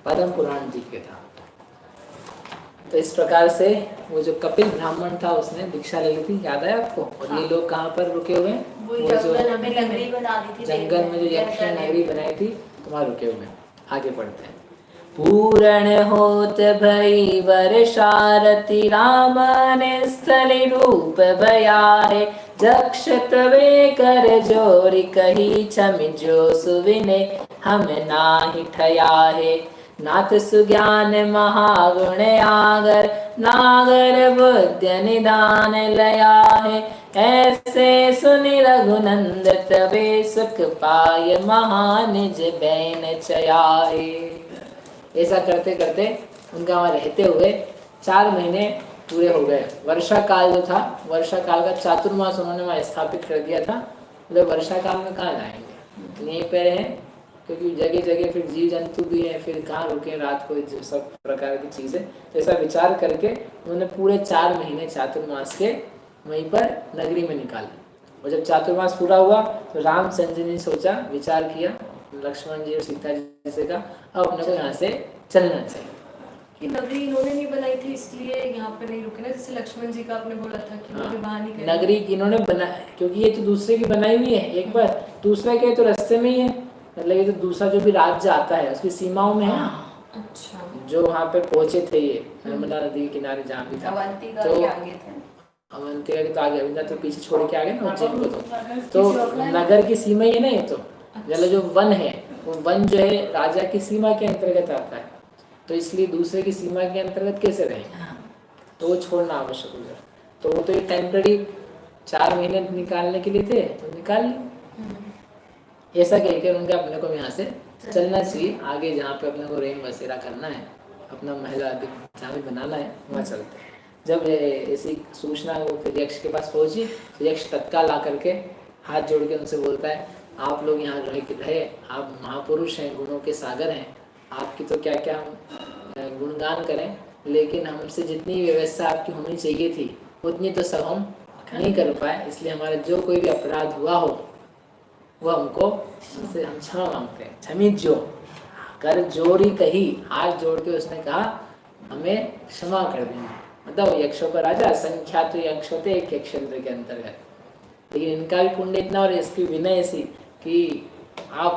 पद्म पुराण जी के था। तो इस प्रकार से वो जो कपिल ब्राह्मण था उसने दीक्षा ले ली थी, याद है आपको। और ये लोग कहाँ पर रुके हुए हैं? वो जो नगरी बना दी थी, जंगल में जो यक्ष नगरी बनाई थी, तुम्हारे रुके हुए हैं। आगे पढ़ते हैं। पूर्ण होत भई वर्षारति राम ने स्थली रूप भयाहे, जक्ष तवे कर जोरी कही छमि जो सुविने हम नाही ठयाहे। नाथ सुज्ञान महागुण आगर, नागर बुद्ध निदान लया है। ऐसे सुनि रघुनंद तबे सुख पाय महानिज बैन चयाए। ऐसा करते करते उनका वहाँ रहते हुए 4 महीने पूरे हो गए। वर्षा काल जो था, वर्षा काल का चातुर्मास उन्होंने वहाँ स्थापित कर दिया था। मतलब वर्षा काल में कहाँ जाएंगे, यहीं पे रहे, क्योंकि जगह जगह फिर जीव जंतु भी हैं, फिर कहाँ रुके रात को, सब प्रकार की चीज़ें। तो ऐसा विचार करके उन्होंने पूरे 4 महीने चातुर्मास के वहीं पर नगरी में निकाले। और जब चातुर्मास पूरा हुआ तो रामचंद्र जी ने सोचा, विचार किया, लक्ष्मण जी और सीता जी से कहा अब अपने को यहाँ से चलना चाहिए। कि नगरी इन्होंने नहीं बनाई थी इसलिए यहाँ पे नहीं रुके ना, जैसे लक्ष्मण जी का आपने बोला था कि मुझे वहाँ नहीं करना। नगरी इन्होंने बना, क्योंकि ये तो दूसरे की बनाई हुई है एक बार, दूसरे के तो रास्ते में ही है, मतलब ये तो दूसरा जो भी राज्य आता है उसकी सीमाओं में है। अच्छा, जो वहाँ पे पहुंचे थे ये नर्मदा नदी के किनारे जहाँ भी था, तो अवंतिका के तो आगे, अविंदा तो पीछे छोड़ के आ गए ना उज्जैन को। तो नगर की सीमा ही नहीं है। तो जल जो वन है, वो वन जो है राजा की सीमा के अंतर्गत आता है, तो इसलिए दूसरे की सीमा के अंतर्गत कैसे रहेंगे, तो वो छोड़ना आवश्यक हो जाए। तो वो तो एक टेम्पररी 4 महीने निकालने के लिए थे, तो निकाल ली। ऐसा कहकर उनके अपने को यहाँ से चलना चाहिए, आगे जहाँ पे अपने को रेम बसेरा करना है, अपना महिला अधिक जहाँ भी बनाना है वहाँ चलते हैं। जब ऐसी सूचना वो फिर यक्ष के पास पहुंची तो यक्ष तत्काल आकर के हाथ जोड़ के उनसे बोलता है, आप लोग यहाँ रहे, आप महापुरुष हैं, गुणों के सागर हैं, आपकी तो क्या क्या हम गुणगान करें, लेकिन हमसे जितनी व्यवस्था आपकी होनी चाहिए थी उतनी तो सब हम नहीं कर पाए, इसलिए हमारा जो कोई भी अपराध हुआ हो वो हमको हमसे हम क्षमा मांगते हैं। क्षमी जो कर जोरी कही, हाथ जोड़ के उसने कहा हमें क्षमा कर देना। मतलब यक्षों का राजा, संख्या तो यक्ष होते एक यक्षेंद्र के अंतर्गत, लेकिन इनका भी पुण्य इतना और इसकी विनय ऐसी कि आप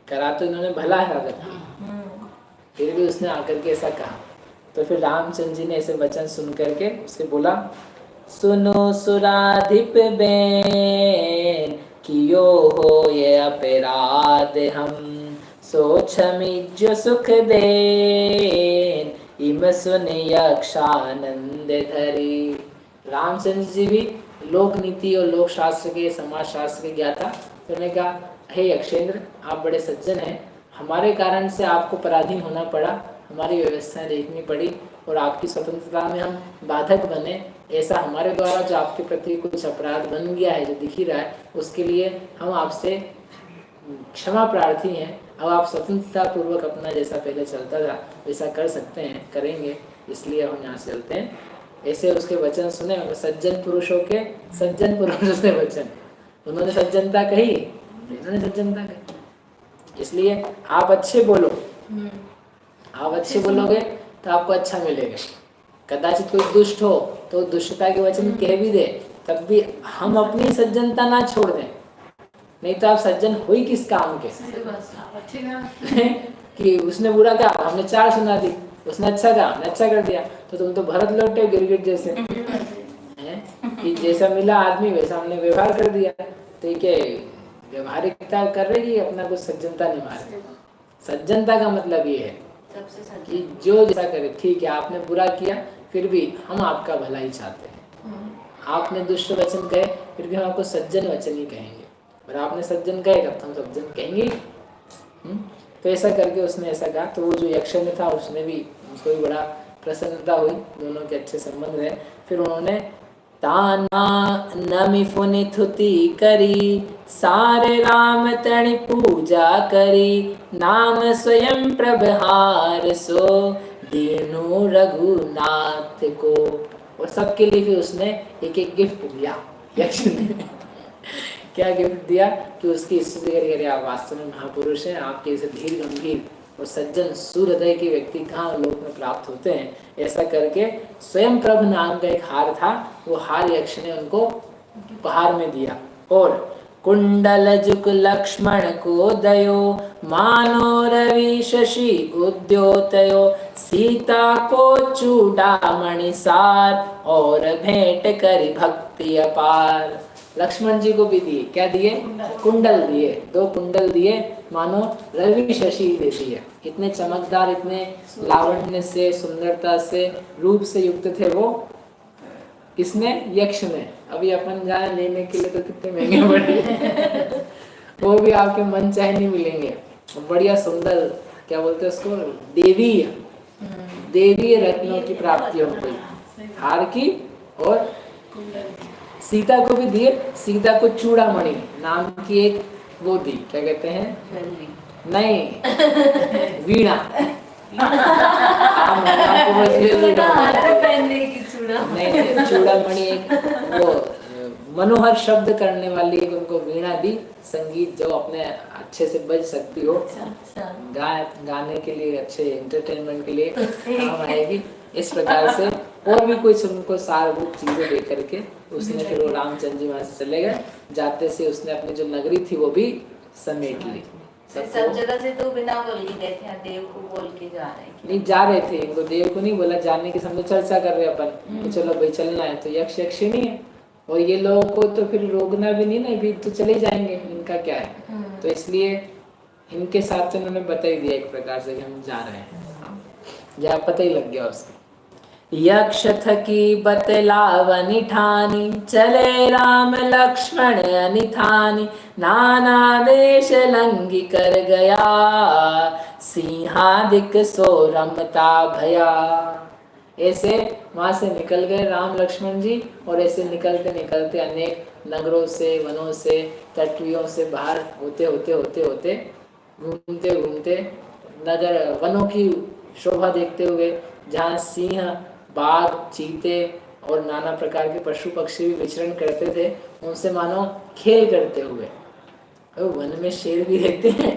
करा तो इन्होंने भला है राजा, फिर भी उसने आकर के ऐसा कहा। तो फिर रामचंद्र जी ने ऐसे वचन सुन करके उससे बोला, सुनो सुराधिप बेन कियो हो ये अपराध हम, सो क्षमिज्य सुख देन इम सुन यक्षानंद धरी। रामचंद्र जी भी लोक नीति और लोक शास्त्र के, समाज शास्त्र के ज्ञाता, तो उन्होंने कहा हे यक्षेंद्र, आप बड़े सज्जन हैं, हमारे कारण से आपको पराधीन होना पड़ा, हमारी व्यवस्थाएं देखनी पड़ी और आपकी स्वतंत्रता में हम बाधक बने, ऐसा हमारे द्वारा जो आपके प्रति कुछ अपराध बन गया है, जो दिख ही रहा है, उसके लिए हम आपसे क्षमा प्रार्थी हैं। अब आप स्वतंत्रता पूर्वक अपना जैसा पहले चलता था वैसा कर सकते हैं, करेंगे, इसलिए हम यहाँ से चलते हैं। ऐसे उसके वचन सुने, सज्जन पुरुषों के सज्जन पुरुषों से वचन, उन्होंने सज्जनता कही, इन्होंने सज्जनता कही, इसलिए आप अच्छे बोलो, आप अच्छे बोलोगे तो आपको अच्छा मिलेगा। कदाचित कोई दुष्ट हो तो दुष्टता के वचन कह भी दे, तब भी हम अपनी सज्जनता ना छोड़ दें, नहीं तो आप सज्जन हो ही किस काम के। कि उसने बुरा कहा हमने 4 सुना दी, उसने अच्छा कहा हमने अच्छा कर दिया, तो तुम तो भरत लौटे गिरगिट जैसे हैं कि जैसा मिला आदमी वैसा हमने व्यवहार कर दिया। तो ये व्यवहारिकता कर रहे कि अपना कुछ सज्जनता नहीं मारे। सज्जनता का मतलब ये है कि जो जैसा करे, ठीक है आपने बुरा किया फिर भी हम आपका भला ही चाहते हैं, आपने दुष्ट वचन कहे फिर भी हम आपको सज्जन वचन ही कहेंगे, और आपने सज्जन कहे तब तो हम सज्जन कहेंगे। तो ऐसा करके उसने ऐसा कहा। तो वो जो यक्ष में था उसने भी, उसको भी बड़ा प्रसन्नता हुई, दोनों के अच्छे संबंध रहे। फिर उन्होंने ताना नमि फुनि थुति करी, सारे राम तणि पूजा करी, नाम स्वयं प्रभहार सो दीनु रघुनाथ को। और सबके लिए फिर उसने एक एक गिफ्ट दिया यक्ष ने। क्या गिफ्ट दिया कि उसकी स्तुति करी, आप वास्तव में महापुरुष हैं, आपके ऐसे धीर गंभीर और सज्जन सूर्योदय के व्यक्ति कहाँ लोक में प्राप्त होते हैं। ऐसा करके स्वयं प्रभ नाम का एक हार था, वो हार यक्ष ने उनको उपहार में दिया। और कुंडल जुग लक्ष्मण को दयो, मानो रवि शशि उद्योतयो, सीता को चूड़ामणि सार, और भेंट करी भक्ति अपार। लक्ष्मण जी को भी दिए, क्या दिए? कुंडल दिए, 2 कुंडल दिए, मानो रवि शशि दे दिए। इतने चमकदार, इतने लावण्य से, सुंदरता से, रूप से युक्त थे वो। किसने? यक्ष ने। अभी अपन जाए लेने के लिए तो कितने महंगे पड़े वो भी आपके मन चाहे नहीं मिलेंगे। बढ़िया सुंदर, क्या बोलते हैं उसको, देवी रत्नों की प्राप्ति हो गई, हार की। और सीता को भी दिए, सीता को चूड़ामणि नाम की एक वो दी, क्या कहते हैं, नहीं वीणा नहीं, चूड़ामणि एक वो मनोहर शब्द करने वाली एक उनको वीणा दी, संगीत जो अपने अच्छे से बज सकती हो, गाने के लिए, अच्छे एंटरटेनमेंट के लिए काम आएगी। इस प्रकार से और भी कुछ उनको सारभूत चीजें दे करके उसने फिर वो रामचंद्र जी वहां से चले गए। जाते से उसने अपनी जो नगरी थी वो भी समेट ली। सब जगह से तो बिना बोल के गए थे, देव को बोल के जा रहे थे। नहीं जा रहे थे, इनको देव को नहीं बोला, जाने की समझो चर्चा कर रहे अपन कि चलो भाई चलना है। तो यक्ष यक्षिणी है और ये लोगों को तो फिर रोकना भी नहीं ना, भी तो चले जाएंगे, इनका क्या है। तो इसलिए इनके साथ तो इन्होंने बता ही दिया एक प्रकार से कि हम जा रहे हैं, या पता ही लग गया उसको। यक्ष थकी बतलावनि ठानी, चले राम लक्ष्मण अनिथानी, नाना देश लंघी कर गया, सिंहादिक सो रमता भया। ऐसे वहां से निकल गए राम लक्ष्मण जी, और ऐसे निकलते निकलते अनेक नगरों से, वनों से, तटवियों से बाहर होते होते होते होते घूमते घूमते नगर वनों की शोभा देखते हुए, जहाँ सिंह, बाघ, चीते और नाना प्रकार के पशु पक्षी भी विचरण करते थे, उनसे मानो खेल करते हुए। वन में शेर भी रहते हैं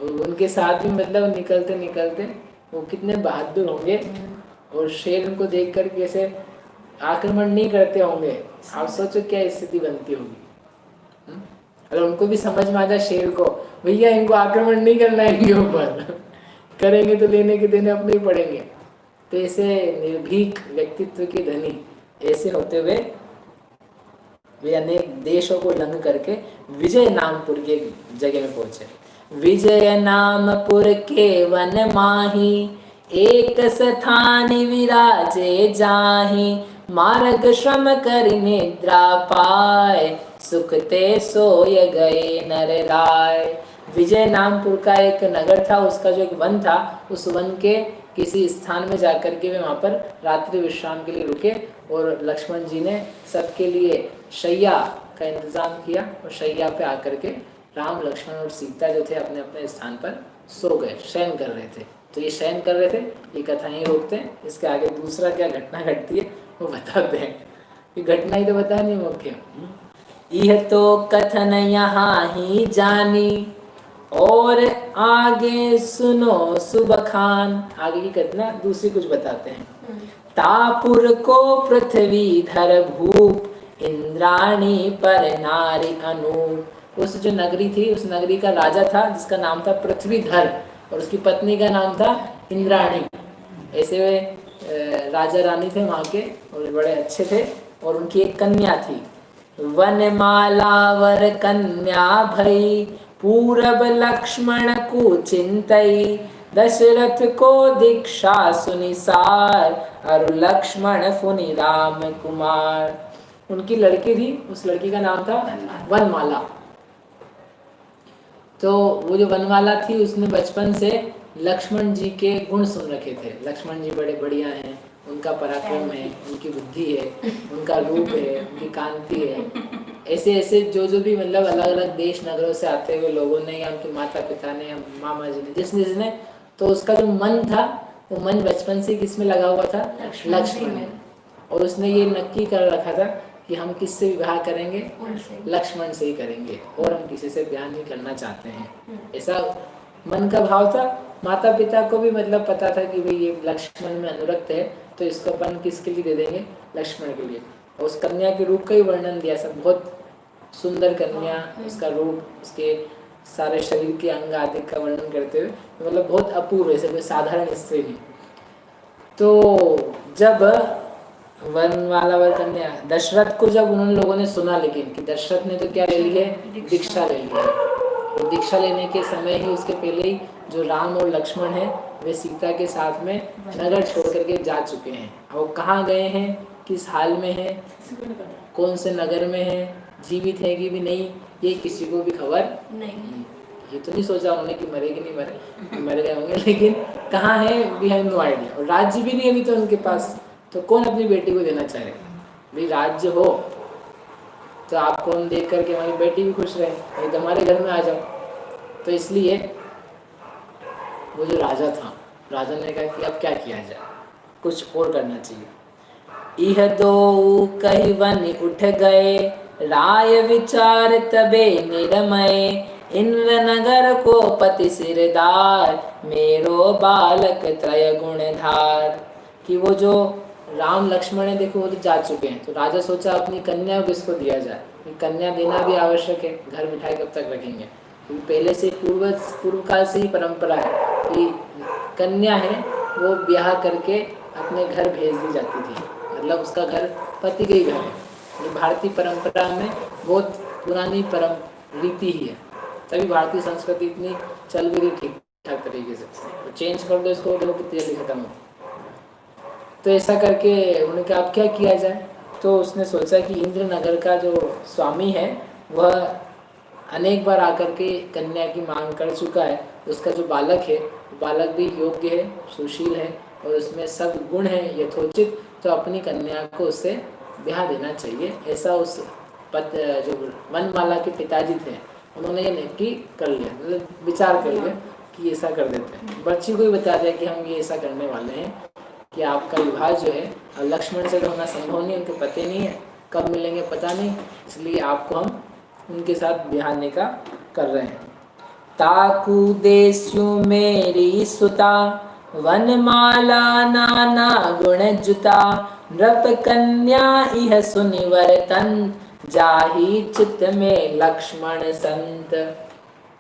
उनके साथ भी मतलब निकलते निकलते वो कितने बहादुर होंगे, और शेर उनको देख कर कैसे आक्रमण नहीं करते होंगे। आप सोचो क्या स्थिति बनती होगी। अगर उनको भी समझ में आ जाए शेर को, भैया इनको आक्रमण नहीं करना है, इनके ऊपर करेंगे तो लेने के देने अपने ही पड़ेंगे। तो ऐसे निर्भीक व्यक्तित्व के धनी ऐसे होते हुए वे अनेक देशों को लंघ करके विजय नामपुर के जगह में पहुंचे। विजय नामपुर के वन माही, एक स्थान विराजे जाहि, मार्ग श्रम कर निद्रा पाए, सुखते सोय गए नर राय। विजय नामपुर का एक नगर था, उसका जो एक वन था, उस वन के किसी स्थान में जाकर के वे वहाँ पर रात्रि विश्राम के लिए रुके, और लक्ष्मण जी ने सबके लिए शैया का इंतजाम किया, और शैया पे आकर के राम, लक्ष्मण और सीता जो थे अपने अपने स्थान पर सो गए, शयन कर रहे थे। तो ये शयन कर रहे थे, ये कथा ही रोकते हैं, इसके आगे दूसरा क्या घटना घटती है वो बताते हैं। ये घटना ही तो बता नहीं मुख्य। यह तो कथन यहाँ ही जानी, और आगे सुनो सुबखान। आगे की घटना दूसरी कुछ बताते हैं। तापुर को पृथ्वी धर भूप, इंद्राणी पर नारी अनूप। उस जो नगरी थी, उस नगरी का राजा था जिसका नाम था पृथ्वीधर, और उसकी पत्नी का नाम था इंद्राणी। ऐसे वे राजा रानी थे वहाँ के, और बड़े अच्छे थे, और उनकी एक कन्या थी। वनमालावर कन्या भई, पूरब लक्ष्मण को चिंतई, दशरथ को दीक्षा सुनिसार, और लक्ष्मण फुनि राम कुमार। उनकी लड़की थी, उस लड़की का नाम था वनमाला। तो वो जो वनमाला थी उसने बचपन से लक्ष्मण जी के गुण सुन रखे थे। लक्ष्मण जी बड़े बढ़िया हैं, उनका पराक्रम है, उनकी बुद्धि है, उनका रूप है, उनकी कांति है। ऐसे ऐसे जो भी मतलब अलग अलग देश नगरों से आते हुए लोगों ने, या उनके माता पिता ने, या मामा जी ने, जिसने, तो उसका जो मन था वो मन बचपन से किसमें लगा हुआ था? लक्ष्मण में। और उसने ये नक्की कर रखा था कि हम किससे विवाह करेंगे? लक्ष्मण से ही करेंगे, और हम किसी से ब्याह नहीं करना चाहते हैं। ऐसा मन का भाव था। माता पिता को भी मतलब पता था कि भाई ये लक्ष्मण में अनुरक्त है, तो इसको अपन किसके लिए दे देंगे, लक्ष्मण के लिए। और उस कन्या के रूप का ही वर्णन दिया, सब बहुत सुंदर कन्या, उसका रूप, उसके सारे शरीर के अंग आदि का वर्णन करते हुए मतलब बहुत अपूर्व, ऐसे कोई साधारण स्त्री नहीं। तो जब वनमाला वर कन्या दशरथ को जब उन लोगों ने सुना, लेकिन कि दशरथ ने तो क्या ले ली है, दीक्षा ले ली है। तो दीक्षा लेने के समय ही, उसके पहले ही जो राम और लक्ष्मण है वे सीता के साथ में नगर छोड़ करके जा चुके हैं। वो कहाँ गए हैं, किस हाल में है, कौन से नगर में है, जीवित है कि भी नहीं, ये किसी को भी खबर नहीं। ये तो नहीं सोचा उन्होंने कि मरे कि नहीं मरे, मर गए होंगे, लेकिन कहाँ है वी हैव नो आइडिया। और राज्य भी नहीं अभी तो उनके पास, तो कौन अपनी बेटी को देना चाहे। भाई राज्य हो तो आपको हम देख करके हमारी बेटी भी खुश रहे, नहीं तो हमारे घर में आ जाओ। तो इसलिए वो जो राजा था, राजा ने कहा कि अब क्या किया जाए, कुछ और करना चाहिए। इह दो कहि वन उठ गए, राय विचार तबे निरमय। इंद्र नगर को पति सिरदार, मेरो बालक त्रय गुणधार। कि वो जो राम लक्ष्मण है, देखो वो तो जा चुके हैं, तो राजा सोचा अपनी कन्या को किसको दिया जाए। कन्या देना भी आवश्यक है, घर बिठाए कब तक रखेंगे। क्योंकि पहले से पूर्व काल से ही परंपरा है कि कन्या है वो ब्याह करके अपने घर भेज दी जाती थी, मतलब उसका घर पति के ही घर है। ये भारतीय परंपरा में बहुत पुरानी रीति ही है, तभी भारतीय संस्कृति इतनी चल भी रही ठीक ठाक तरीके से। तो चेंज कर दो इसको, देखो कितनी जल्दी खत्म हो। तो ऐसा करके उन्होंने कहा अब क्या किया जाए। तो उसने सोचा कि इंद्र नगर का जो स्वामी है वह अनेक बार आकर के कन्या की मांग कर चुका है। उसका जो बालक है, बालक भी योग्य है, सुशील है और उसमें सब गुण है यथोचित, तो अपनी कन्या को उससे ब्याह देना चाहिए। ऐसा उस जो वनमाला के पिताजी थे उन्होंने ये नक्की कर लिया, मतलब विचार कर लिया कि ऐसा कर देते हैं। बच्ची को ही बता दिया कि हम ये ऐसा करने वाले हैं कि आपका विवाह जो है और लक्ष्मण से तो होना संभव नहीं, उनके पति नहीं है, कब मिलेंगे पता नहीं, इसलिए आपको हम उनके साथ ब्याहने का कर रहे हैं। ताकू देस्यु मेरी सुता, वनमाला नाना गुण जुता। नृप कन्या इह सुनिवर तंत, जाहि चित्त में लक्ष्मण संत।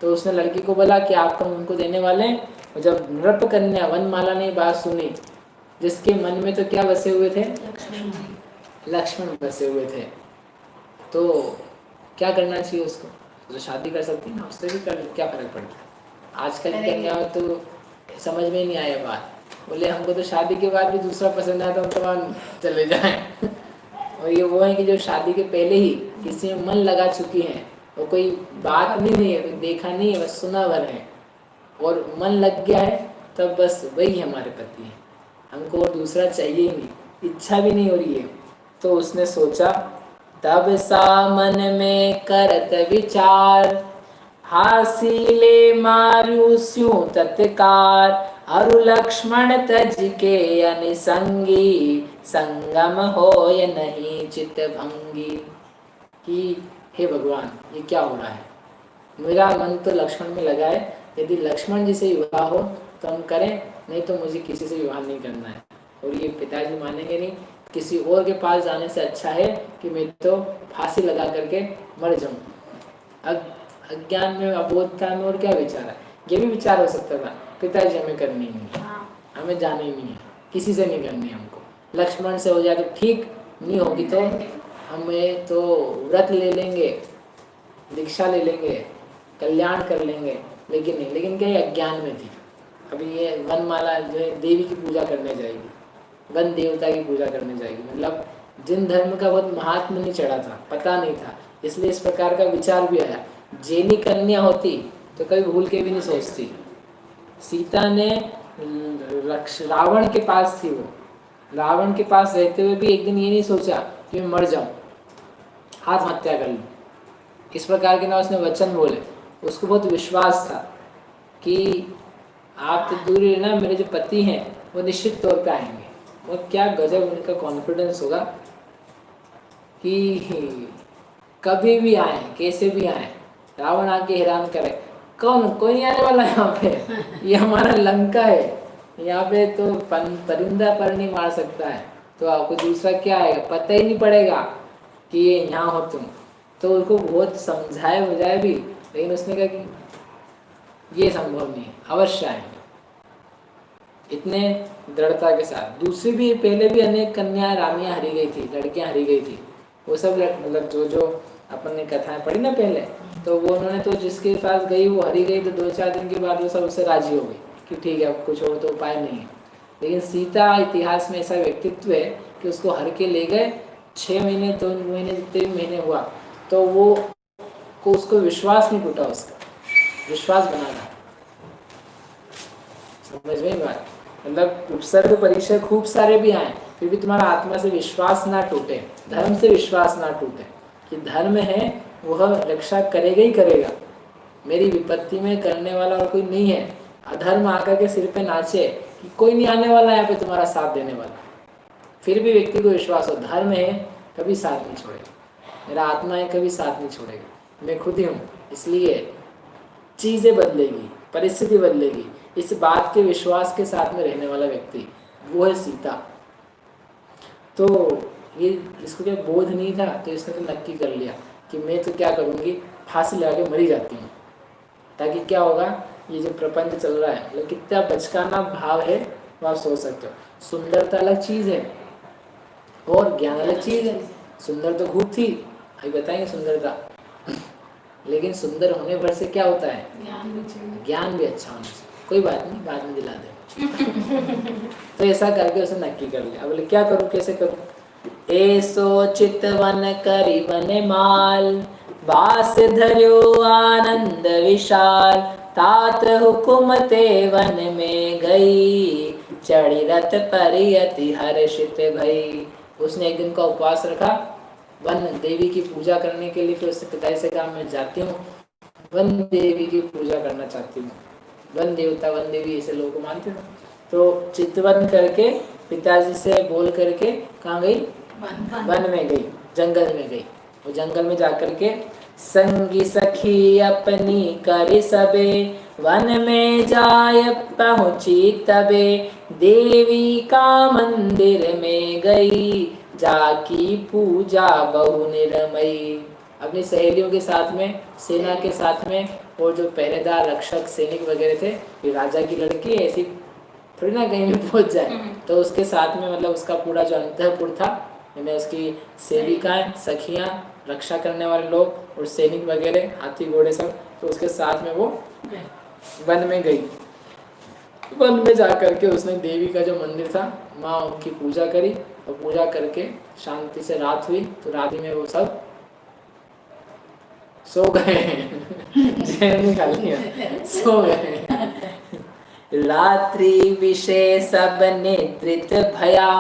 तो उसने लड़की को बोला कि आपको हम उनको देने वाले हैं। और जब नृप कन्या वनमाला ने बात सुनी, जिसके मन में तो क्या बसे हुए थे, लक्ष्मण बसे हुए थे, तो क्या करना चाहिए उसको, तो शादी कर सकती है ना, उससे भी कर, क्या फर्क पड़ता है। आजकल की कन्याओं तो समझ में नहीं आया बात, बोले हमको तो शादी के बाद भी दूसरा पसंद आया तो हम तो वहाँ चले जाएं। और ये वो है कि जो शादी के पहले ही किसी में मन लगा चुकी हैं, वो कोई बात नहीं है, देखा नहीं है, बस सुना भर है और मन लग गया है, तब बस वही हमारे पति है, हमको और दूसरा चाहिए ही नहीं, इच्छा भी नहीं हो रही है। तो उसने सोचा, तब सा मन में करत विचार, हासिले मारु स्यूं तत्कार। अरु लक्ष्मण तज के अनिसंगी, संगम होय नहीं चित भंगी। कि हे भगवान, ये क्या हो रहा है, मेरा मन तो लक्ष्मण में लगा है, यदि लक्ष्मण जी से विवाह हो तो हम करें, नहीं तो मुझे किसी से विवाह नहीं करना है। और ये पिताजी मानेंगे नहीं, किसी और के पास जाने से अच्छा है कि मैं तो फांसी लगा करके मर जाऊं। अब अज्ञान में, अबोधता में और क्या विचार है, ये भी विचार हो सकता था, पिताजी हमें करनी नहीं है, हमें जाने ही नहीं है, किसी से नहीं करनी हमको, लक्ष्मण से हो जाए तो ठीक, नहीं होगी तो हमें तो व्रत ले लेंगे, दीक्षा ले लेंगे, कल्याण कर लेंगे, लेकिन नहीं। लेकिन क्या ये अज्ञान में थी। अभी ये वनमाला जो है देवी की पूजा करने जाएगी, वन देवता की पूजा करने जाएगी, मतलब जिन धर्म का बहुत महात्म नहीं चढ़ा था, पता नहीं था, इसलिए इस प्रकार का विचार भी आया। जैनी कन्या होती तो कभी भूल के भी नहीं सोचती। सीता ने रावण के पास थी, वो रावण के पास रहते हुए भी एक दिन ये नहीं सोचा कि मैं मर जाऊं, आत्महत्या कर लूं, इस प्रकार के ना उसने वचन बोले। उसको बहुत विश्वास था कि आप तो दूर ही ना, मेरे जो पति हैं वो निश्चित तौर पे आएंगे। और क्या गजब उनका कॉन्फिडेंस होगा कि कभी भी आए, कैसे भी आए, रावण आके हैरान करे, कौन, कोई नहीं आने वाला यहाँ पे, ये हमारा लंका है, यहाँ पे तो परिंदा पर नहीं मार सकता है, तो आपको दूसरा क्या आएगा, पता ही नहीं पड़ेगा कि ये यहाँ हो तुम। तो उसको बहुत समझाए बुझाए भी, लेकिन उसने कहा कि ये संभव नहीं है, अवश्य आएंगे, इतने दृढ़ता के साथ। दूसरी भी पहले भी अनेक कन्या रानियां हरी गई थी, लड़कियां हरी गई थी, वो सब मतलब जो अपन ने कथाएं पढ़ी ना पहले, तो वो उन्होंने तो जिसके पास गई वो हरी गई, तो 2-4 दिन के बाद वो सब उससे राजी हो गई कि ठीक है अब कुछ और तो उपाय नहीं है। लेकिन सीता इतिहास में ऐसा व्यक्तित्व है कि उसको हर के ले गए, 6 महीने 2 महीने 3 महीने हुआ, तो वो को उसको विश्वास नहीं टूटा, उसका विश्वास बना रहा। समझ में बात, मतलब उपसर्ग परिचय खूब सारे भी आए, फिर भी तुम्हारा आत्मा से विश्वास ना टूटे, धर्म से विश्वास ना टूटे कि धर्म है वह रक्षा करेगा ही करेगा, मेरी विपत्ति में करने वाला और कोई नहीं है। अधर्म आकर के सिर पे नाचे कि कोई नहीं आने वाला यहाँ पे तुम्हारा साथ देने वाला, फिर भी व्यक्ति को विश्वास हो धर्म है कभी साथ नहीं छोड़ेगा, मेरा आत्मा है कभी साथ नहीं छोड़ेगा, मैं खुद ही हूँ, इसलिए चीज़ें बदलेगी, परिस्थिति बदलेगी, इस बात के विश्वास के साथ में रहने वाला व्यक्ति वो है सीता। तो ये इसको क्या बोध नहीं था, तो इसने तो नक्की कर लिया कि मैं तो क्या करूँगी, फांसी लगा के मरी जाती हूँ, ताकि क्या होगा, ये जो प्रपंच चल रहा है मतलब कितना बचकाना भाव है वो आप सोच सकते हो। सुंदरता अलग चीज़ है और ज्ञान अलग चीज़ है। सुंदर तो खूब थी, अभी बताएंगे सुंदरता, लेकिन सुंदर होने भर से क्या होता है, ज्ञान भी अच्छा होना चाहिए। कोई बात नहीं, बाद में दिला दे। तो ऐसा करके उसने नक्की कर लिया। बोले क्या करूँ, कैसे करूँ, ऐसो चितवन करी बने माल, वास धर्यो आनंद विशाल, तात हुकुम ते वन में गई, चढ़ी रथ परि अति हर्षित भई। उसने एक दिन का उपवास रखा, वन देवी की पूजा करने के लिए। फिर उससे पिताजी से कहा मैं जाती हूँ वन देवी की पूजा करना चाहती हूँ, वन देवता वन देवी ऐसे लोगों को मानते हैं। तो चितवन करके पिताजी से बोल करके कहाँ गई, वन में गई, जंगल में गई। वो जंगल में जाकर के संगी सखी अपनी कर सबे, वन में जाय पहुँची तबे, देवी का मंदिर में गई, जाकी पूजा बहु निरमयी। अपनी सहेलियों के साथ में, सेना के साथ में, और जो पहरेदार रक्षक सैनिक वगैरह थे, ये राजा की लड़की ऐसी थोड़ी ना कहीं भी पहुंच जाए, तो उसके साथ में मतलब उसका पूरा जो अंतःपुर था, यानी उसकी सेविकाएं, सखियां, रक्षा करने वाले लोग और सैनिक वगैरह, हाथी घोड़े सब, तो उसके साथ में वो वन में गई। वन में जा करके उसने देवी का जो मंदिर था माँ उनकी पूजा करी, और पूजा करके शांति से रात हुई। तो रात में वो सब सो गए, जैन निकाल लिया, सो गए। रात्रि विशेष सब नेत्रित भया,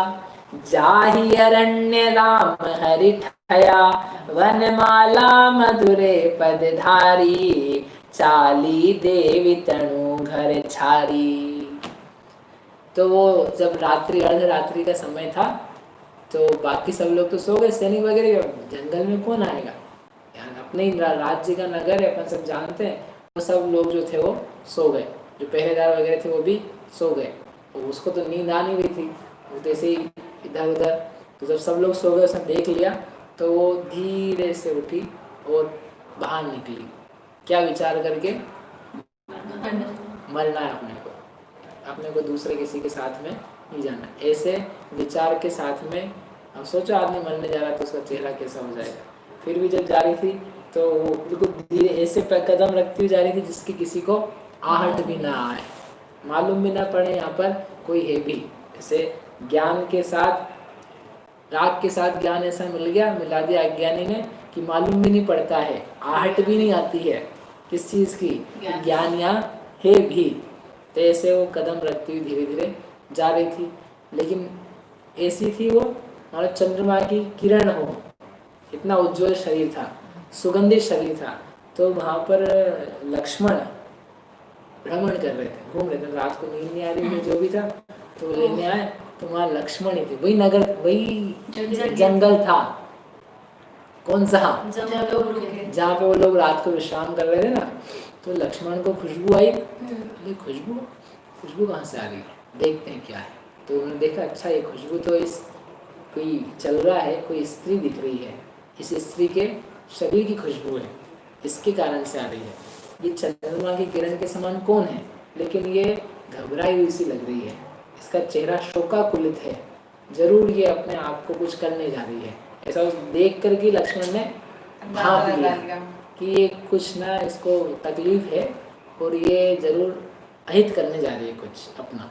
जाहि अरण्य राम हरि ठया, वनमाला मधुरे पदधारी, चाली देवी तनु घर छारी। तो वो जब रात्रि अर्धरात्रि का समय था, तो बाकी सब लोग तो सो गए, सैनिक वगैरह, जंगल में कौन आएगा, अपने राज्य का नगर है, अपन सब जानते हैं। वो सब लोग जो थे वो सो गए, जो पहरेदार वगैरह थे वो भी सो गए। उसको तो नींद आ नहीं रही थी, वो तो ऐसे ही इधर उधर। तो जब सब लोग सो गए, उसने देख लिया, तो वो धीरे से उठी और बाहर निकली। क्या विचार करके, मरना है अपने को दूसरे किसी के साथ में नहीं जाना। ऐसे विचार के साथ में अब सोचो आदमी मरने जा रहा है तो उसका चेहरा कैसा हो जाएगा। फिर भी जब जा रही थी तो वो बिल्कुल धीरे ऐसे कदम रखती हुई जा रही थी जिसकी किसी को आहट भी ना आए, मालूम भी ना पड़े यहाँ पर कोई है भी। ऐसे ज्ञान के साथ, राग के साथ ज्ञान ऐसा मिला दिया अज्ञानी ने कि मालूम भी नहीं पड़ता है, आहट भी नहीं आती है किस चीज़ की, ज्ञान यहाँ है भी। तो ऐसे वो कदम रखती हुई धीरे धीरे जा रही थी, लेकिन ऐसी थी वो और चंद्रमा की किरण हो, इतना उज्जवल शरीर था, सुगंधित शरीर था। तो वहाँ पर लक्ष्मण भ्रमण कर रहे थे, घूम रहे थे, रात को नींद नहीं आ रही थी, जो भी था तो लेने आए। तो वहाँ लक्ष्मण ही थे, वही नगर, वही जंगल था। कौन सा, जहाँ पे वो लोग रात को विश्राम कर रहे थे ना, तो लक्ष्मण को खुशबू आई, बोले खुशबू कहाँ से आ रही है, देखते हैं क्या है। तो उन्होंने देखा अच्छा ये खुशबू तो इस कोई चल रहा है, कोई स्त्री दिख रही है, इस स्त्री के शरीर की खुशबू है, इसके कारण से आ रही है। ये चंद्रमा की किरण के समान कौन है, लेकिन ये घबराई हुई सी लग रही है, इसका चेहरा शोकाकुलित है, जरूर ये अपने आप को कुछ करने जा रही है। ऐसा देख करके लक्ष्मण ने भाप लिया कि ये कुछ ना इसको तकलीफ है और ये जरूर अहित करने जा रही है कुछ अपना।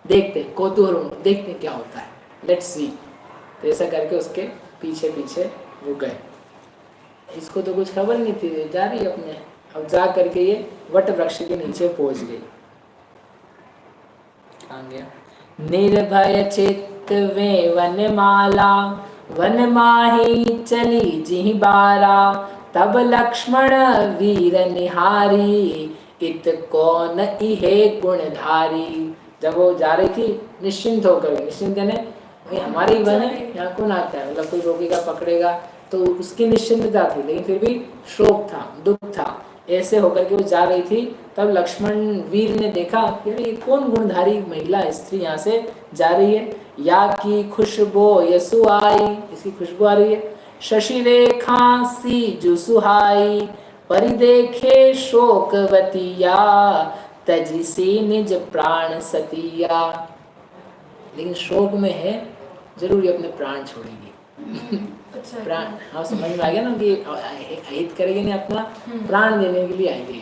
देखते कौतूहल, देखते क्या होता है, लेट्स सी। तो ऐसा करके उसके पीछे पीछे वो गए। इसको तो कुछ खबर नहीं थी, जा रही अपने। अब जा करके ये वट वृक्ष के नीचे पहुंच गई। आ गया निर्भय चित्त वे वनमाला, वन माही चली जिहि बारा, तब लक्ष्मण वीर निहारी, इत कौन इहे गुणधारी। जब वो जा रही थी निश्चिंत होकर, निश्चिंत यानी भाई हमारे ही वन है, यहाँ कौन आता है, मतलब कोई रोकेगा पकड़ेगा, तो उसकी निश्चिंतता थी, लेकिन फिर भी शोक था, दुख था। ऐसे होकर के वो जा रही थी, तब लक्ष्मण वीर ने देखा कि अरे ये कौन गुणधारी महिला स्त्री यहाँ से जा रही है, या की खुशबू यसु आई, इसकी खुशबू आ रही है। शशि रेखा सी जो सुहाई, परिदेखे शोकवतिया, तजिसी निज प्राण सतिया। लेकिन शोक में है, जरूर ये अपने प्राण छोड़ेगी। अच्छा, प्राण, हाँ समझ में आ गया ना कि अहित करेगी नहीं, अपना प्राण देने के लिए आएगी,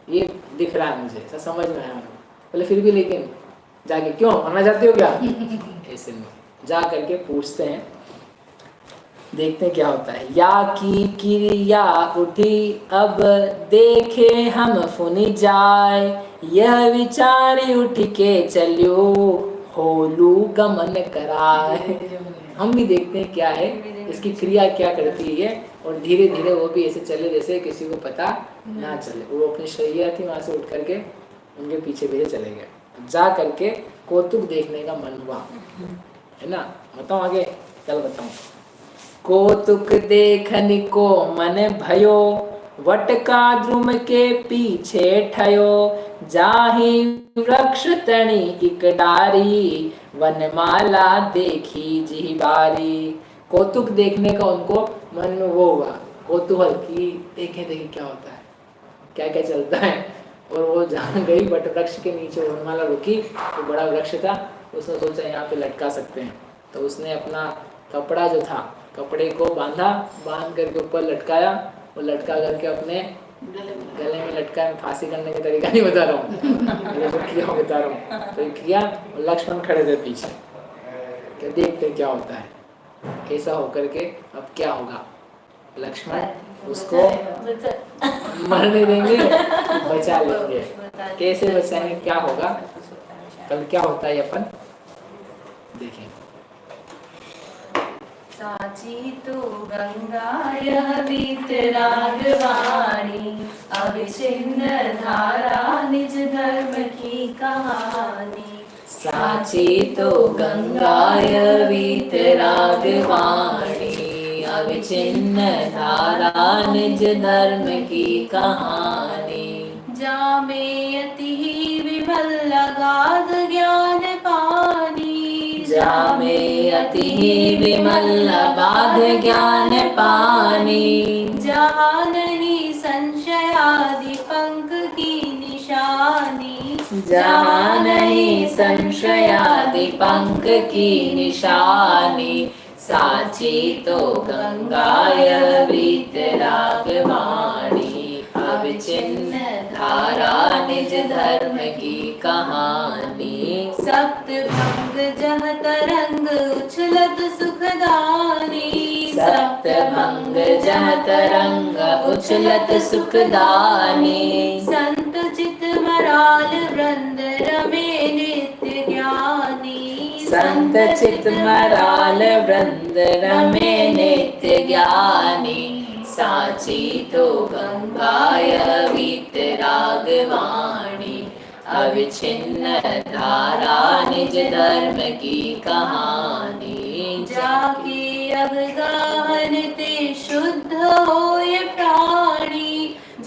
ये दिख रहा है मुझे, ऐसा समझ में आया। बोले फिर भी लेकिन जाके क्यों मरना चाहते हो क्या? ऐसे में जा करके पूछते हैं, देखते हैं क्या होता है। या की क्रिया उठी अब देखे हम फुनि जाय, यह विचारी उठ के चलियो होलू गमन कराए। हम भी देखते हैं क्या है, इसकी क्रिया क्या करती है, और धीरे धीरे वो भी ऐसे चले जैसे किसी को पता ना चले। वो अपनी शैया थी, वहाँ से उठ करके उनके पीछे पीछे चले गए। जा करके कौतुक देखने का मन हुआ, है ना। बताओ आगे, चल बताऊं। कौतुक देखन को मन भयो, वटका द्रुम के पीछे ठयो, जाहि वृक्ष तणी इक डारी, वनमाला देखी जिहि बारी। कौतुक देखने का उनको मन वो हुआ, कौतूहल की देखे क्या होता है, क्या क्या चलता है। और वो जहाँ गई वट वृक्ष के नीचे, वनमाला रुकी, तो बड़ा वृक्ष था, उसने सोचा यहाँ पे लटका सकते हैं। तो उसने अपना कपड़ा जो था, कपड़े को बांध करके ऊपर लटकाया, और लटका करके अपने गले में लटका। फांसी करने का तरीका नहीं बता रहा हूँ, ये जो किया बता रहा हूँ। तो ये किया, और लक्ष्मण खड़े थे पीछे, क्या देखते क्या होता है। ऐसा होकर के अब क्या होगा, लक्ष्मण उसको मरने देंगे, बचा लेंगे। कैसे बचाएंगे, क्या होगा, कल क्या होता है अपन देखें। साची तो गंगा यह वीतरागवाणी, अविच्छिन्न धारा निज धर्म की कहानी। साची तो गंगा यह वीतरागवाणी, अविच्छिन्न धारा निज धर्म की कहानी। जामे अति विमल अगाध ज्ञान पानी, जामे अति विमल अगाध ज्ञान पानी। जहाँ नहीं संशयादि पंख की निशानी, जहाँ नहीं संशयादि पंख की निशानी। साची तो गंगा यह वीतरागवाणी, अविच्छिन्न धारा निज धर्म की कहानी। सप्त भंग जह तरंग उछलत सुखदानी, सप्त भंग जह तरंग उछलत सुखदानी। संत चित मराल वृंद रमे नित्य ज्ञानी, संत चित मराल वृंद रमे नित्य ज्ञानी। साची तो गंगा यह वीतरागवाणी, अविच्छिन्न धारा निज धर्म की कहानी। जाके अब गाहन ते शुद्ध होय प्राणी,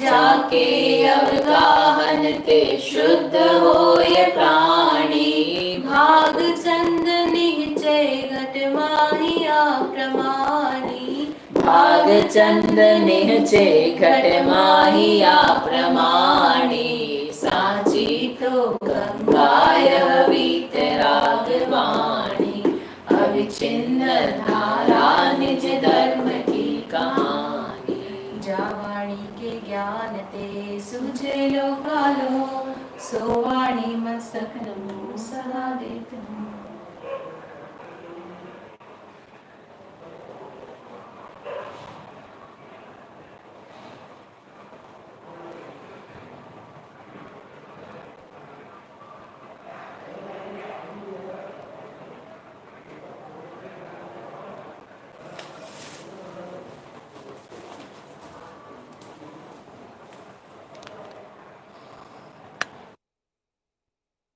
जाके अवगाहन ते शुद्ध होय प्राणी। भाग चंद निश्चय घट माहिया प्रमाणी। भाग चंद निश्चय घट माहिया प्रमाणी। साची तो गंगाय वीतरागवाणी। अविच्छिन्न धारा निज धर्म की कहानी। जा वाणी के ज्ञान ते सुझे लोकालो। सो वाणी मस्तक नमो सदा देत।